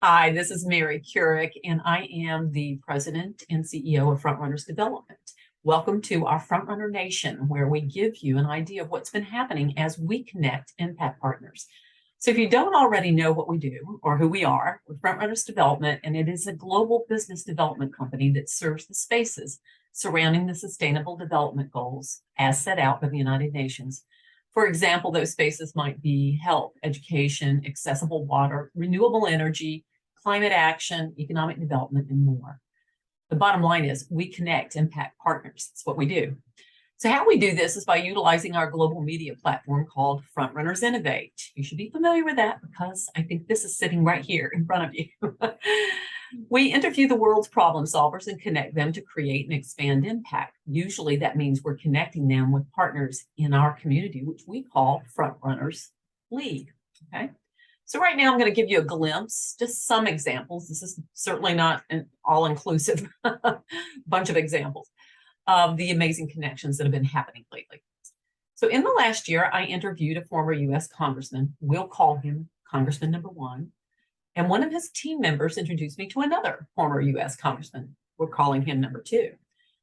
Hi, this is Mary Kurek, and I am the president and CEO of Frontrunners Development. Welcome to our Frontrunner Nation, where we give you an idea of what's been happening as we connect impact partners. So if you don't already know what we do or who we are, we're Frontrunners Development, and it is a global business development company that serves the spaces surrounding the Sustainable Development Goals as set out by the United Nations. For example, those spaces might be health, education, accessible water, renewable energy, climate action, economic development, and more. The bottom line is we connect impact partners. That's what we do. So how we do this is by utilizing our global media platform called Frontrunners Innovate. You should be familiar with that because I think this is sitting right here in front of you. We interview the world's problem solvers and connect them to create and expand impact. Usually that means we're connecting them with partners in our community, which we call Frontrunners League. Okay. So right now I'm going to give you a glimpse, just some examples. This is certainly not an all-inclusive bunch of examples of the amazing connections that have been happening lately. So in the last year, I interviewed a former US Congressman. We'll call him Congressman number 1. And one of his team members introduced me to another former US Congressman. We're calling him number 2.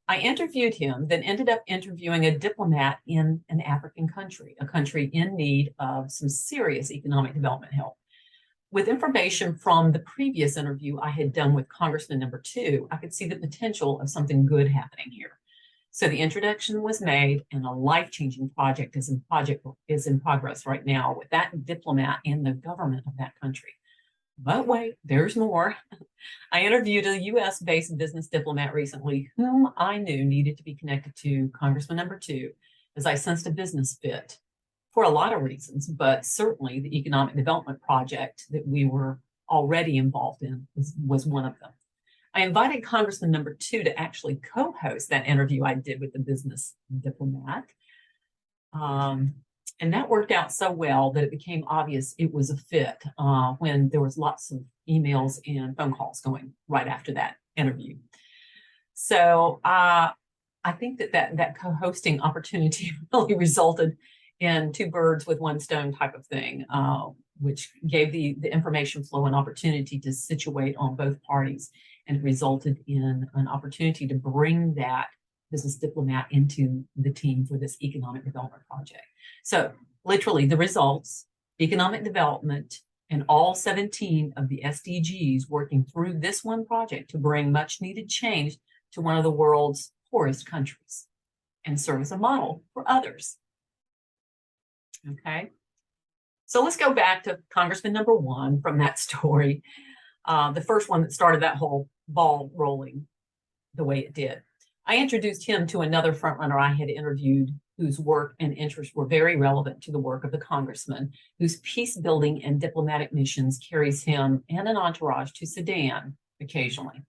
I interviewed him, then ended up interviewing a diplomat in an African country, a country in need of some serious economic development help. With information from the previous interview I had done with Congressman number 2, I could see the potential of something good happening here. So the introduction was made, and a life-changing project is in progress right now with that diplomat and the government of that country. But wait, there's more. I interviewed a US-based business diplomat recently whom I knew needed to be connected to Congressman number 2, as I sensed a business fit for a lot of reasons, but certainly the economic development project that we were already involved in was one of them. I invited Congressman number 2 to actually co-host that interview I did with the business diplomat. And that worked out so well that it became obvious it was a fit when there was lots of emails and phone calls going right after that interview. So I think that co-hosting opportunity really resulted in 2 birds with 1 stone type of thing, which gave the information flow an opportunity to situate on both parties, and resulted in an opportunity to bring that business diplomat into the team for this economic development project. So literally the results, economic development, and all 17 of the SDGs working through this one project to bring much needed change to one of the world's poorest countries and serve as a model for others. Okay, so let's go back to Congressman number 1 from that story, the first one that started that whole ball rolling the way it did. I introduced him to another frontrunner I had interviewed whose work and interests were very relevant to the work of the congressman, whose peace building and diplomatic missions carries him and an entourage to Sudan occasionally.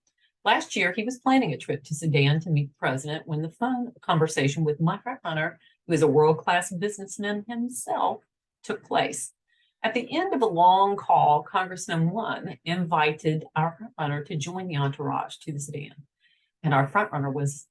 Last year, he was planning a trip to Sudan to meet the president when the phone conversation with my frontrunner, who is a world-class businessman himself, took place. At the end of a long call, Congressman 1 invited our frontrunner to join the entourage to the Sudan. And our frontrunner was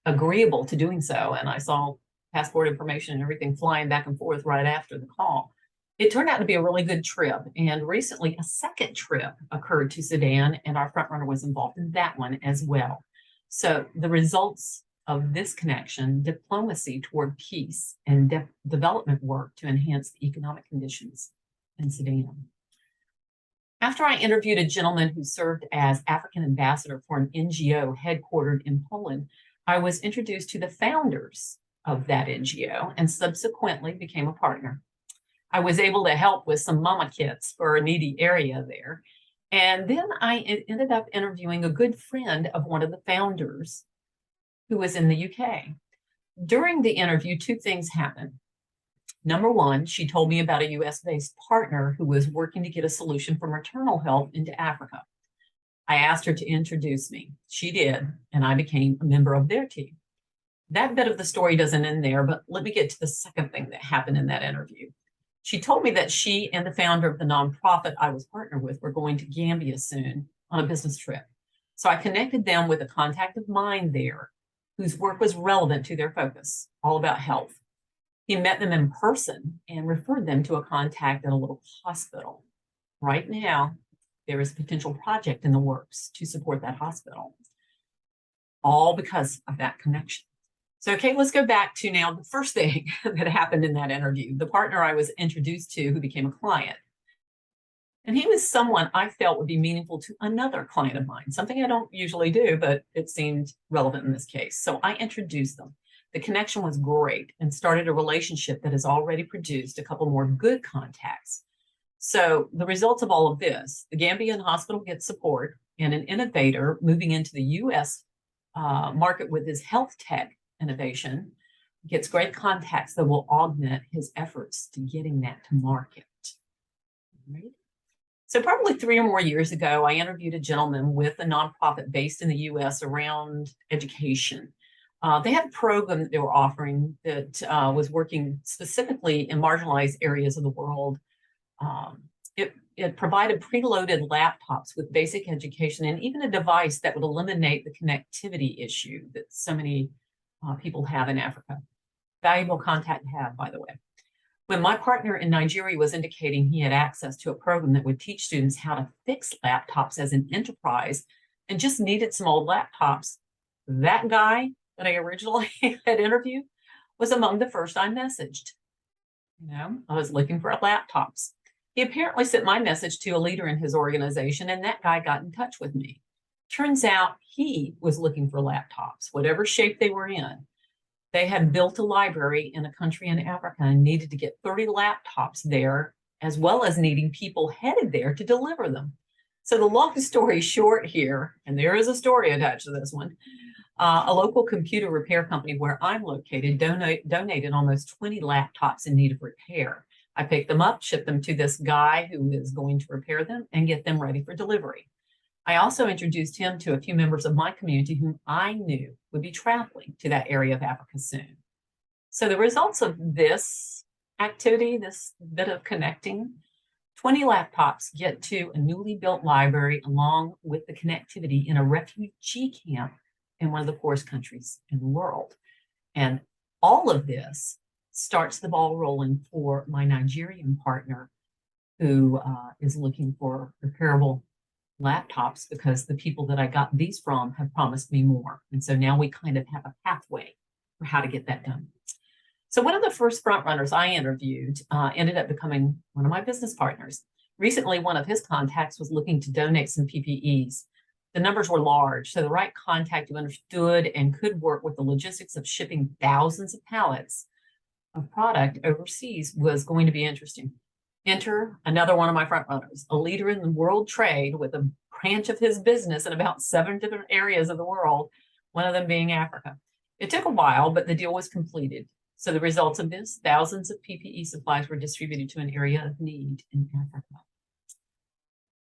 agreeable to doing so. And I saw passport information and everything flying back and forth right after the call. It turned out to be a really good trip. And recently, a second trip occurred to Sudan, and our frontrunner was involved in that one as well. So the results of this connection, diplomacy toward peace and development work to enhance the economic conditions in Sudan. After I interviewed a gentleman who served as African ambassador for an NGO headquartered in Poland, I was introduced to the founders of that NGO and subsequently became a partner. I was able to help with some mama kits for a needy area there. And then I ended up interviewing a good friend of one of the founders who was in the UK. During the interview, 2 things happened. Number 1, she told me about a US-based partner who was working to get a solution for maternal health into Africa. I asked her to introduce me. She did, and I became a member of their team. That bit of the story doesn't end there, but let me get to the second thing that happened in that interview. She told me that she and the founder of the nonprofit I was partnered with were going to Gambia soon on a business trip. So I connected them with a contact of mine there whose work was relevant to their focus, all about health. He met them in person and referred them to a contact at a little hospital. Right now, there is a potential project in the works to support that hospital, all because of that connection. So, okay, let's go back to now the first thing that happened in that interview. The partner I was introduced to who became a client. And he was someone I felt would be meaningful to another client of mine, something I don't usually do, but it seemed relevant in this case. So I introduced them. The connection was great and started a relationship that has already produced a couple more good contacts. So the results of all of this, the Gambian hospital gets support, and an innovator moving into the US market with his health tech innovation gets great contacts that will augment his efforts to getting that to market. Right? So probably 3 or more years ago, I interviewed a gentleman with a nonprofit based in the US around education. They had a program that they were offering that was working specifically in marginalized areas of the world. It provided preloaded laptops with basic education and even a device that would eliminate the connectivity issue that so many people have in Africa. Valuable contact to have, by the way. When my partner in Nigeria was indicating he had access to a program that would teach students how to fix laptops as an enterprise and just needed some old laptops, that guy that I originally had interviewed was among the first I messaged. I was looking for laptops. He apparently sent my message to a leader in his organization, and that guy got in touch with me. Turns out he was looking for laptops, whatever shape they were in. They had built a library in a country in Africa and needed to get 30 laptops there, as well as needing people headed there to deliver them. So the long story short here, and there is a story attached to this one, a local computer repair company where I'm located donated almost 20 laptops in need of repair. I picked them up, shipped them to this guy who is going to repair them and get them ready for delivery. I also introduced him to a few members of my community whom I knew would be traveling to that area of Africa soon. So the results of this activity, this bit of connecting, 20 laptops get to a newly built library along with the connectivity in a refugee camp in one of the poorest countries in the world. And all of this starts the ball rolling for my Nigerian partner who is looking for repairable laptops because the people that I got these from have promised me more. And so now we kind of have a pathway for how to get that done. So one of the first frontrunners I interviewed ended up becoming one of my business partners. Recently, one of his contacts was looking to donate some PPEs. The numbers were large, so the right contact who understood and could work with the logistics of shipping thousands of pallets of product overseas was going to be interesting. Enter another one of my front runners, a leader in the world trade with a branch of his business in about 7 different areas of the world, one of them being Africa. It took a while, but the deal was completed. So the results of this, thousands of PPE supplies were distributed to an area of need in Africa.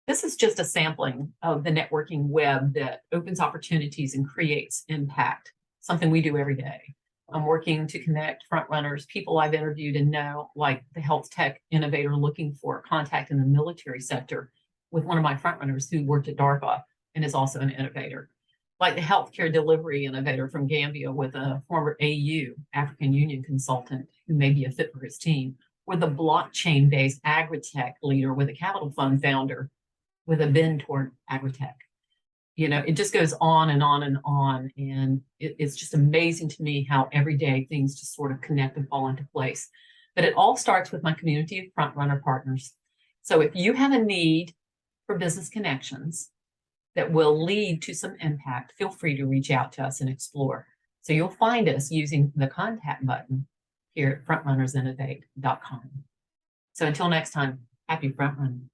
This is just a sampling of the networking web that opens opportunities and creates impact, something we do every day. I'm working to connect front runners, people I've interviewed and know, like the health tech innovator looking for a contact in the military sector with one of my front runners who worked at DARPA and is also an innovator. Like the healthcare delivery innovator from Gambia with a former AU, African Union consultant who may be a fit for his team, or the blockchain-based agri-tech leader with a capital fund founder with a bend toward agri-tech. It just goes on and on and on. And it's just amazing to me how every day things just sort of connect and fall into place. But it all starts with my community of front runner partners. So if you have a need for business connections that will lead to some impact, feel free to reach out to us and explore. So you'll find us using the contact button here at frontrunnersinnovate.com. So until next time, happy front running.